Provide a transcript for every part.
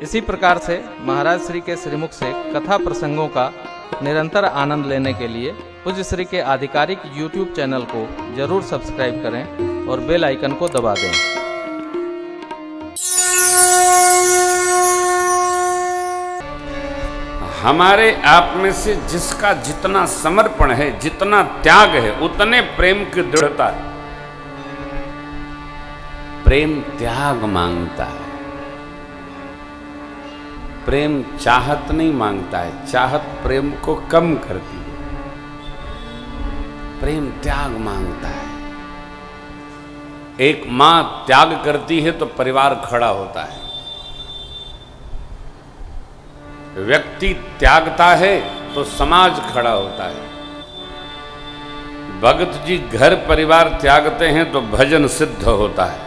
इसी प्रकार से महाराज श्री के श्रीमुख से कथा प्रसंगों का निरंतर आनंद लेने के लिए पूज्य श्री के आधिकारिक YouTube चैनल को जरूर सब्सक्राइब करें और बेल आइकन को दबा दें। हमारे आप में से जिसका जितना समर्पण है, जितना त्याग है, उतने प्रेम की दृढ़ता है। प्रेम त्याग मांगता है, प्रेम चाहत नहीं मांगता है। चाहत प्रेम को कम करती है, प्रेम त्याग मांगता है। एक मां त्याग करती है तो परिवार खड़ा होता है। व्यक्ति त्यागता है तो समाज खड़ा होता है। भगत जी घर परिवार त्यागते हैं तो भजन सिद्ध होता है।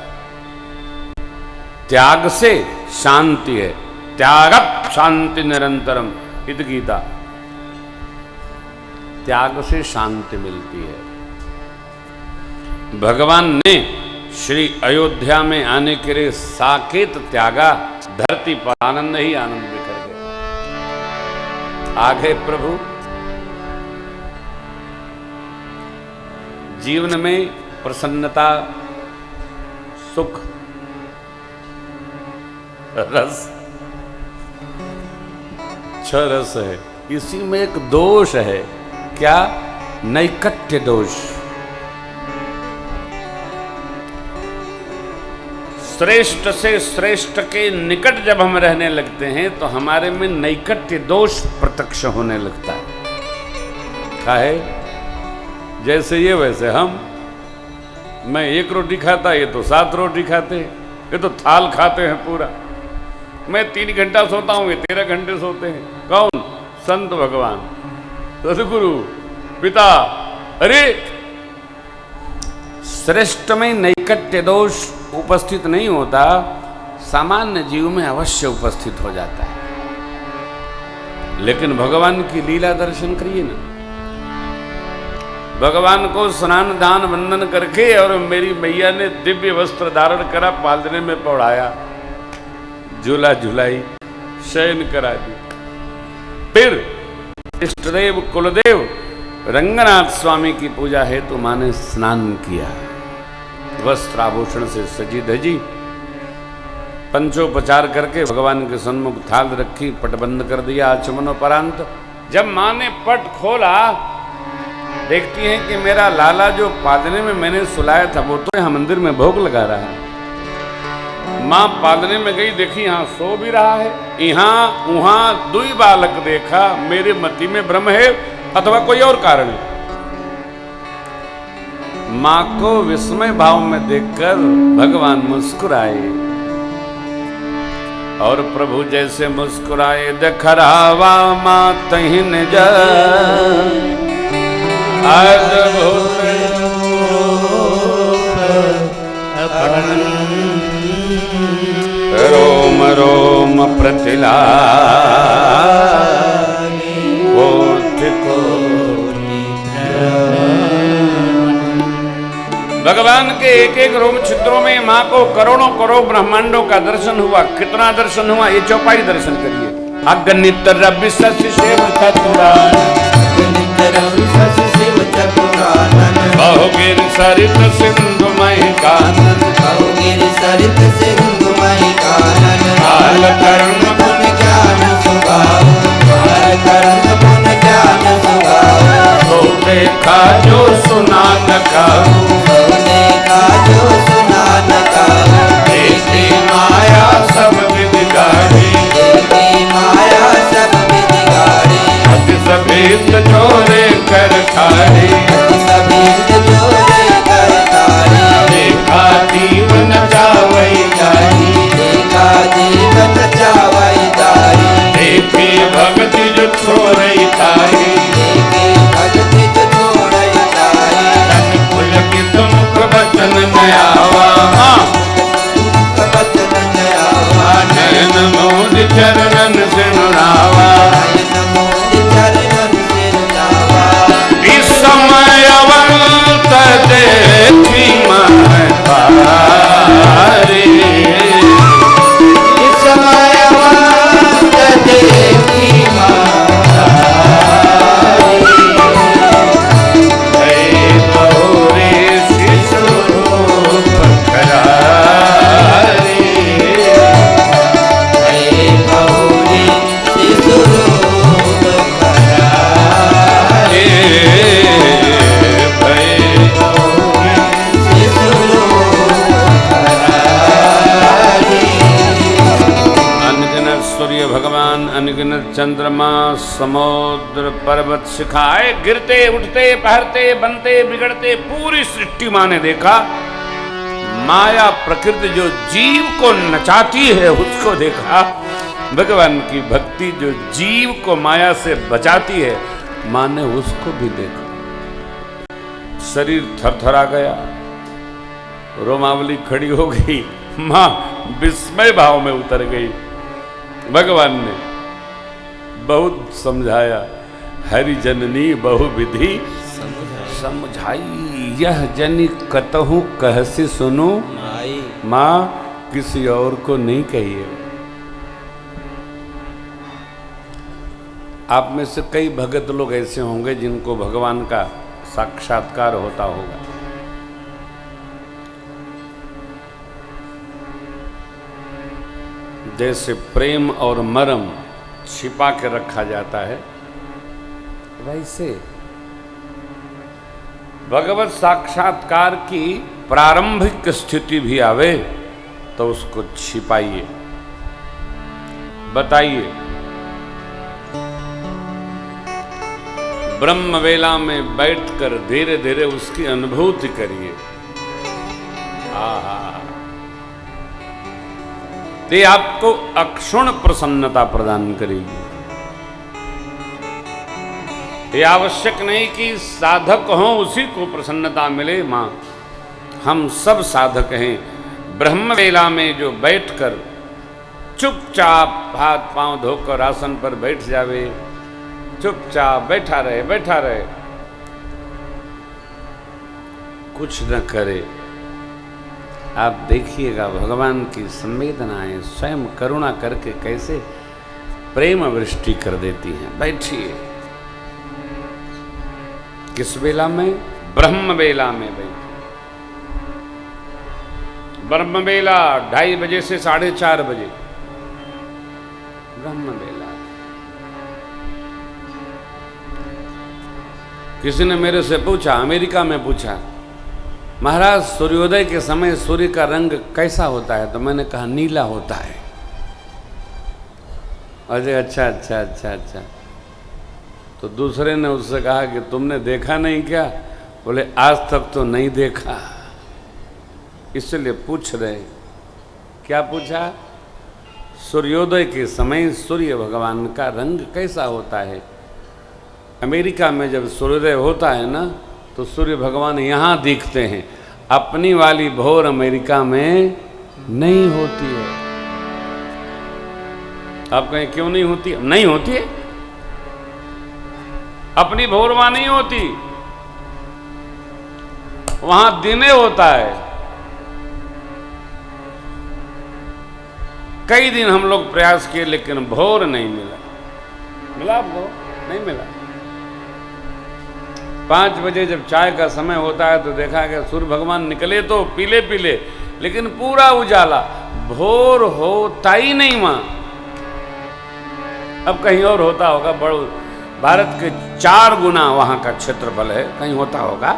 त्याग से शांति है, त्यागत शांति निरंतरम इति गीता। त्याग से शांति मिलती है। भगवान ने श्री अयोध्या में आने के लिए साकेत त्यागा, धरती पर आनंद ही आनंद बिखर गए। आगे प्रभु जीवन में प्रसन्नता, सुख, रस, रस है। इसी में एक दोष है, क्या? नैकट्य दोष। श्रेष्ठ से श्रेष्ठ के निकट जब हम रहने लगते हैं तो हमारे में नैकट्य दोष प्रत्यक्ष होने लगता है। काहे? जैसे ये वैसे हम। मैं 1 रोटी खाता, ये तो 7 रोटी खाते हैं, ये तो थाल खाते हैं पूरा। मैं 3 घंटा सोता हूँ, ये 13 घंटे सोते हैं। कौन? संत भगवान, सदगुरु, पिता। अरे श्रेष्ठ में नैकट्य दोष उपस्थित नहीं होता, सामान्य जीव में अवश्य उपस्थित हो जाता है। लेकिन भगवान की लीला दर्शन करिए ना। भगवान को स्नान दान वंदन करके और मेरी मैया ने दिव्य वस्त्र धारण करा, पालने में पौड़ाया, झूला झुलाई, शयन करा दी। फिर इष्टदेव कुलदेव रंगनाथ स्वामी की पूजा हेतु मां ने स्नान किया। वस्त्र आभूषण से सजी धजी पंचोपचार करके भगवान के सन्मुख थाल रखी, पट बंद कर दिया आचमनोपरांत। जब मां ने पट खोला, देखती है कि मेरा लाला जो पादने में मैंने सुलाया था वो तो यहाँ मंदिर में भोग लगा रहा है। मां पादने में गई, देखी यहाँ सो भी रहा है। यहाँ वहां 2 बालक देखा। मेरे मति में भ्रम है अथवा कोई और कारण है। मां को विस्मय भाव में देखकर भगवान मुस्कुराए और प्रभु जैसे मुस्कुराए, देखरावा मां तहिन अद्भुत रोम रोम प्रतिला भगवान के एक एक रोम छिद्रों में मां को करोड़ों करोड़ ब्रह्मांडों का दर्शन हुआ। कितना दर्शन हुआ? ये चौपाई दर्शन करिए। अगणित रवि शशि शिव बहुगिर सरित सिंधु महि कानन, बहुगिर सरित सिंधु महि कानन, काल कर्म गुण ज्ञान सुगाओ, काल कर्म गुण ज्ञान सुगाओ। तो देखा जो सुना न कहूं, जो सुना न कहूं। देखी माया सब विधि गाड़ी, देखी माया सब विधि गाड़ी। अति सभेद चोरे कर खाड़ी, अति सभेद चोरे कर खाड़ी। देखा जीवन चावई जाई, देखा जीवन चावई जाई। देखी भक्ति जो छोड़ई ताई, देखी भक्ति जो छोड़ई ताई। तन कुल की तुमको बचन में आवा, बचन में आवा। नयन मोद चरणन से नुरावा, नयन मोद चरणन से नुरावा। इस समय अवंत देखी महतारी, इस समय अवंत सूर्य भगवान, अनगिनत चंद्रमा, समुद्र, पर्वत, शिखाए, गिरते उठते पहरते बनते बिगड़ते पूरी सृष्टि माँ ने देखा। माया प्रकृति जो जीव को नचाती है उसको देखा। भगवान की भक्ति जो जीव को माया से बचाती है माँ ने उसको भी देखा। शरीर थरथरा गया, रोमावली खड़ी हो गई, मां विस्मय भाव में उतर गई। भगवान ने बहुत समझाया, हरि जननी बहुविधि समझाई, यह जनी कतहु कहसी सुनो, मां किसी और को नहीं कहिए। आप में से कई भगत लोग ऐसे होंगे जिनको भगवान का साक्षात्कार होता होगा। जैसे प्रेम और मरम छिपा के रखा जाता है, वैसे भगवत साक्षात्कार की प्रारंभिक स्थिति भी आवे तो उसको छिपाइए, बताइए। ब्रह्म वेला में बैठकर धीरे धीरे उसकी अनुभूति करिए। आहा, ये आपको अक्षुण प्रसन्नता प्रदान करेगी। ये आवश्यक नहीं कि साधक हो उसी को प्रसन्नता मिले। मां, हम सब साधक हैं। ब्रह्म वेला में जो बैठकर चुपचाप हाथ पांव धोकर आसन पर बैठ जावे, चुपचाप बैठा रहे, कुछ न करे, आप देखिएगा भगवान की संवेदनाएं स्वयं करुणा करके कैसे प्रेम वृष्टि कर देती हैं। बैठिए। किस वेला में? ब्रह्म वेला में बैठिए। ब्रह्म वेला 2:30 बजे से 4:30 बजे ब्रह्म वेला। किसी ने मेरे से पूछा, अमेरिका में पूछा, महाराज सूर्योदय के समय सूर्य का रंग कैसा होता है? तो मैंने कहा नीला होता है। अरे अच्छा। तो दूसरे ने उससे कहा कि तुमने देखा नहीं क्या? बोले आज तक तो नहीं देखा, इसलिए पूछ रहे। क्या पूछा? सूर्योदय के समय सूर्य भगवान का रंग कैसा होता है? अमेरिका में जब सूर्योदय होता है ना तो सूर्य भगवान यहाँ दिखते हैं। अपनी वाली भोर अमेरिका में नहीं होती है। आप कहें क्यों नहीं होती? नहीं होती है, अपनी भोर वहां नहीं होती, वहां दिने होता है। कई दिन हम लोग प्रयास किए लेकिन भोर नहीं मिला। मिला आपको? नहीं मिला। 5 बजे जब चाय का समय होता है तो देखा गया सूर्य भगवान निकले तो पीले पीले, लेकिन पूरा उजाला, भोर होता ही नहीं वहां। अब कहीं और होता होगा, बड़ो भारत के 4 गुना वहां का क्षेत्रफल है, कहीं होता होगा।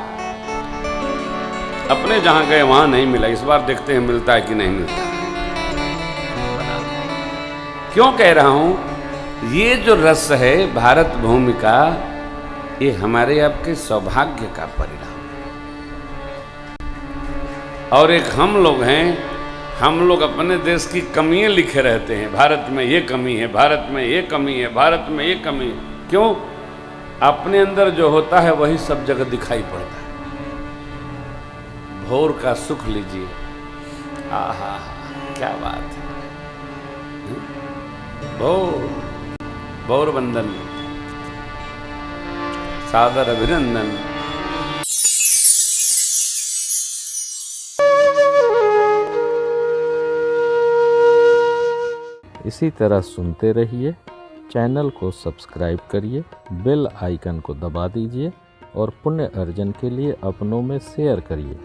अपने जहां गए वहां नहीं मिला। इस बार देखते हैं मिलता है कि नहीं मिलता। क्यों कह रहा हूं? ये जो रस है भारत भूमि का, ये हमारे आपके सौभाग्य का परिणाम है। और एक हम लोग हैं, हम लोग अपने देश की कमियां लिखे रहते हैं। भारत में ये कमी है, भारत में ये कमी है, भारत में ये कमी है। क्यों? अपने अंदर जो होता है वही सब जगह दिखाई पड़ता है। भोर का सुख लीजिए। आहा, क्या बात है। भोर वंदन, सादर अभिनंदन। इसी तरह सुनते रहिए। चैनल को सब्सक्राइब करिए, बेल आइकन को दबा दीजिए और पुण्य अर्जन के लिए अपनों में शेयर करिए।